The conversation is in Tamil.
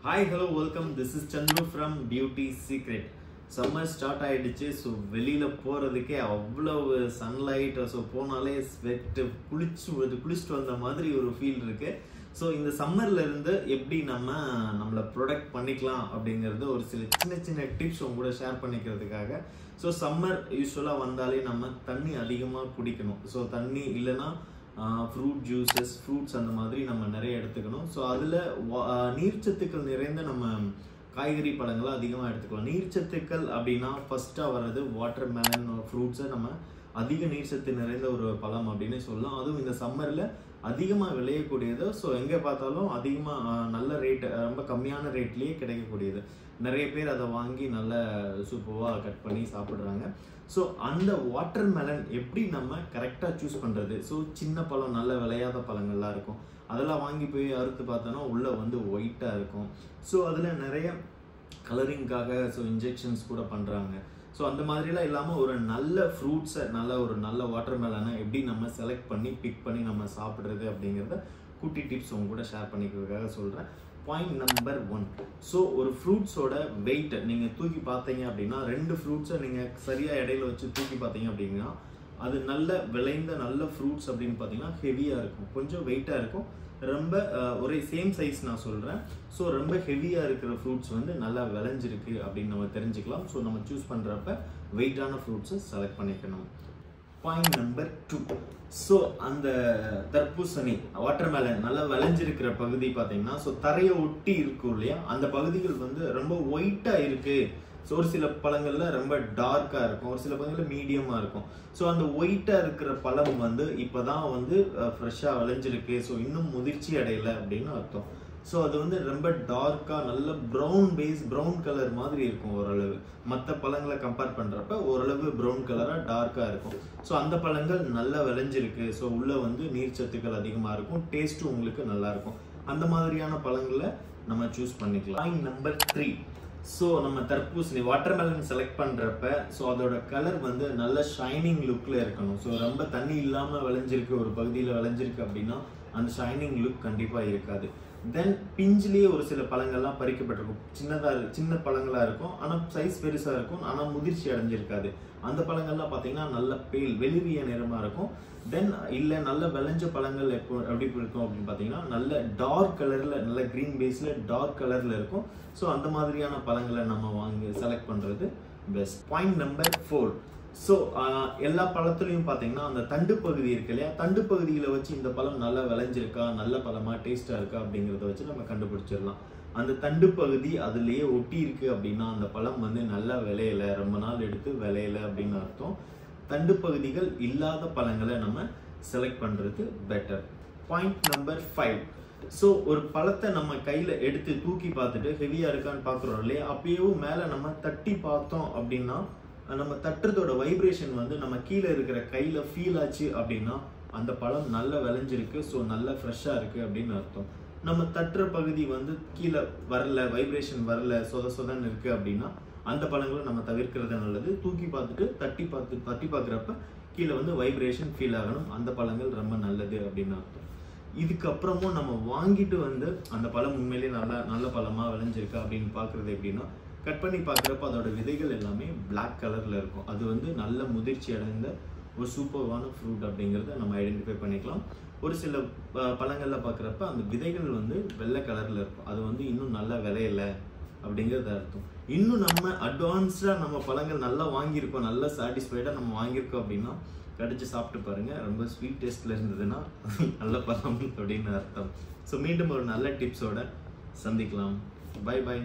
Hi, hello, welcome. This is Chandru from Beauty Secret. Summer start ஆயிடுச்சு. ஸோ வெளியில் போகிறதுக்கே அவ்வளவு சன்லைட். ஸோ போனாலே ஸ்வெட்டு குளிச்சுட்டு வந்த மாதிரி ஒரு ஃபீல் இருக்கு. ஸோ இந்த சம்மர்ல இருந்து எப்படி நம்மளை ப்ரொடெக்ட் பண்ணிக்கலாம் அப்படிங்கிறது ஒரு சில சின்ன சின்ன டிப்ஸ் உங்க கூட ஷேர் பண்ணிக்கிறதுக்காக. ஸோ சம்மர் யூஸ்வலாக வந்தாலே நம்ம தண்ணி அதிகமாக குடிக்கணும். ஸோ தண்ணி இல்லைன்னா ஃப்ரூட் ஜூஸஸ், ஃப்ரூட்ஸ் அந்த மாதிரி நம்ம நிறைய எடுத்துக்கணும். ஸோ அதில் நீர்ச்சத்துக்கள் நிறைந்த நம்ம காய்கறி பழங்களை அதிகமாக எடுத்துக்கலாம். நீர்ச்சத்துக்கள் அப்படின்னா ஃபர்ஸ்ட்டாக வர்றது வாட்டர் மெலன் ஃப்ரூட்ஸை நம்ம அதிக நீர்ச்சத்து நிறைந்த ஒரு பழம் அப்படின்னு சொல்லலாம். அதுவும் இந்த சம்மரில் அதிகமாக விளையக்கூடியது. ஸோ எங்கே பார்த்தாலும் அதிகமாக நல்ல ரேட், ரொம்ப கம்மியான ரேட்லேயே கிடைக்கக்கூடியது. நிறைய பேர் அதை வாங்கி நல்ல சூப்பராக கட் பண்ணி சாப்பிட்றாங்க. ஸோ அந்த வாட்டர் மெலன் எப்படி நம்ம கரெக்டாக சூஸ் பண்ணுறது? ஸோ சின்ன பழம், நல்ல விளையாத பழங்கள்லாம் இருக்கும், அதெல்லாம் வாங்கி போய் அறுத்து பார்த்தோன்னா உள்ளே வந்து ஒயிட்டாக இருக்கும். ஸோ அதில் நிறைய கலரிங்காக இன்ஜெக்ஷன்ஸ் கூட பண்ணுறாங்க. ஸோ அந்த மாதிரிலாம் இல்லாமல் ஒரு நல்ல ஃப்ரூட்ஸை, நல்ல வாட்டர் மெலனை எப்படி நம்ம செலக்ட் பண்ணி பிக் பண்ணி நம்ம சாப்பிட்றது அப்படிங்கிறத குட்டி டிப்ஸ் உங்க கூட ஷேர் பண்ணிக்கிறதுக்காக சொல்கிறேன். Point number 1. ஸோ ஒரு ஃப்ரூட்ஸோட வெயிட்டை நீங்கள் தூக்கி பார்த்தீங்க அப்படின்னா, 2 ஃப்ரூட்ஸை நீங்கள் சரியாக இடையில வச்சு தூக்கி பார்த்தீங்க அப்படின்னா, அது நல்ல விளைந்த நல்ல ஃப்ரூட்ஸ் அப்படின்னு பார்த்தீங்கன்னா ஹெவியாக இருக்கும், கொஞ்சம் வெயிட்டாக இருக்கும். ரொம்ப ஒரே சேம் சைஸ் நான் சொல்கிறேன். ஸோ ரொம்ப ஹெவியாக இருக்கிற ஃப்ரூட்ஸ் வந்து நல்லா விளைஞ்சிருக்கு அப்படின்னு நம்ம தெரிஞ்சுக்கலாம். ஸோ நம்ம சூஸ் பண்ணுறப்ப வெயிட்டான ஃப்ரூட்ஸை செலக்ட் பண்ணிக்கணும். Point number 2. ஸோ அந்த தர்பூசணி, வாட்டர்மெலன் நல்லா விளைஞ்சிருக்கிற பகுதி பார்த்தீங்கன்னா, ஸோ தரையை ஒட்டி இருக்கும் இல்லையா, அந்த பகுதிகள் வந்து ரொம்ப ஒயிட்டாக இருக்கு. ஸோ ஒரு சில பழங்கள்ல ரொம்ப டார்க்காக இருக்கும், ஒரு சில பழங்கள்ல மீடியமாக இருக்கும். ஸோ அந்த ஒயிட்டாக இருக்கிற பழம் வந்து இப்போதான் வந்து ஃப்ரெஷ்ஷாக விளைஞ்சிருக்கு, ஸோ இன்னும் முதிர்ச்சி அடையலை அப்படின்னு அர்த்தம். ஸோ அது வந்து ரொம்ப டார்க்காக நல்ல ப்ரௌன் கலர் மாதிரி இருக்கும் ஓரளவு. மற்ற பழங்களை கம்பேர் பண்ணுறப்ப ஓரளவு ப்ரௌன் கலராக டார்க்காக இருக்கும். ஸோ அந்த பழங்கள் நல்லா விளைஞ்சிருக்கு. ஸோ உள்ளே வந்து நீர்ச்சத்துக்கள் அதிகமாக இருக்கும், டேஸ்ட்டும் உங்களுக்கு நல்லா இருக்கும். அந்த மாதிரியான பழங்களை நம்ம சூஸ் பண்ணிக்கலாம். Point number 3. ஸோ நம்ம தர்பூசணி, வாட்டர்மெலன் செலக்ட் பண்ணுறப்ப ஸோ அதோட கலர் வந்து நல்ல ஷைனிங் லுக்கில் இருக்கணும். ஸோ ரொம்ப தண்ணி இல்லாமல் விளைஞ்சிருக்கு, ஒரு பகுதியில் விளைஞ்சிருக்கு அப்படின்னா அந்த ஷைனிங் லுக் கண்டிப்பாக இருக்காது. தென் பிஞ்சிலேயே ஒரு சில பழங்கள்லாம் பறிக்கப்பட்டிருக்கும், சின்ன பழங்களாக இருக்கும், ஆனால் சைஸ் பெருசாக இருக்கும், ஆனால் முதிர்ச்சி அடைஞ்சிருக்காது. அந்த பழங்கள்லாம் பார்த்தீங்கன்னா நல்ல வெளிரிய நிறமாக இருக்கும். தென் இல்லை நல்ல விளைஞ்ச பழங்கள் எப்படி இருக்கும் அப்படின்னு பார்த்தீங்கன்னா நல்ல டார்க் கலரில், நல்ல க்ரீன் பேஸில் டார்க் கலரில் இருக்கும். ஸோ அந்த மாதிரியான பழங்களை நம்ம வாங்கி செலக்ட் பண்ணுறது பெஸ்ட். Point number 4. ஸோ எல்லா பழத்துலையும் பார்த்தீங்கன்னா அந்த தண்டு பகுதி இருக்கு இல்லையா, தண்டு பகுதியில் வச்சு இந்த பழம் நல்லா விளைஞ்சிருக்கா, நல்ல பழமா, டேஸ்ட்டாக இருக்கா அப்படிங்கிறத வச்சு நம்ம கண்டுபிடிச்சிடலாம். அந்த தண்டு பகுதி அதுலேயே ஒட்டி இருக்கு அப்படின்னா அந்த பழம் வந்து நல்லா விளையலை, ரொம்ப நாள் எடுத்து விளையலை அப்படின்னு அர்த்தம். தண்டு பகுதிகள் இல்லாத பழங்களை நம்ம செலக்ட் பண்ணுறது பெட்டர். Point number 5. ஸோ ஒரு பழத்தை நம்ம கையில் எடுத்து தூக்கி பார்த்துட்டு ஹெவியாக இருக்கான்னு பார்க்குறோம் இல்லையா, அப்பயும் மேலே நம்ம தட்டி பார்த்தோம் அப்படின்னா நம்ம தட்டுறதோட வைப்ரேஷன் வந்து நம்ம கீழே இருக்கிற கையில் ஃபீல் ஆச்சு அப்படின்னா அந்த பழம் நல்லா விளைஞ்சிருக்கு, ஸோ நல்லா ஃப்ரெஷ்ஷாக இருக்குது அப்படின்னு அர்த்தம். நம்ம தட்டுற பகுதி வந்து கீழே வரல, வைப்ரேஷன் வரல, சொதன்னு இருக்குது அப்படின்னா அந்த பழங்களை நம்ம தவிர்க்கிறது நல்லது. தூக்கி பார்த்துட்டு தட்டி பார்க்குறப்ப கீழே வந்து வைப்ரேஷன் ஃபீல் ஆகணும், அந்த பழங்கள் ரொம்ப நல்லது அப்படின்னு அர்த்தம். இதுக்கப்புறமும் நம்ம வாங்கிட்டு வந்து அந்த பழம் உண்மையிலேயே நல்ல பழமாக விளைஞ்சிருக்கா அப்படின்னு பார்க்குறது எப்படின்னா, கட் பண்ணி பார்க்குறப்ப அதோட விதைகள் எல்லாமே பிளாக் கலரில் இருக்கும். அது வந்து நல்ல முதிர்ச்சி அடைந்த ஒரு சூப்பர்வான ஃப்ரூட் அப்படிங்கிறத நம்ம ஐடென்டிஃபை பண்ணிக்கலாம். ஒரு சில பழங்களில் பார்க்குறப்ப அந்த விதைகள் வந்து வெள்ளை கலரில் இருக்கும், அது வந்து இன்னும் நல்லா விளையலை அப்படிங்கிறது அர்த்தம். இன்னும் நம்ம அட்வான்ஸ்டாக நம்ம பழங்கள் நல்லா வாங்கியிருக்கோம், நல்லா சாட்டிஸ்ஃபைடாக நம்ம வாங்கியிருக்கோம் அப்படின்னா கடிச்சு சாப்பிட்டு பாருங்கள், ரொம்ப ஸ்வீட் டேஸ்ட்டில் இருந்ததுன்னா நல்ல பழம் அப்படின்னு அர்த்தம். ஸோ மீண்டும் ஒரு நல்ல டிப்ஸோட சந்திக்கலாம். பை.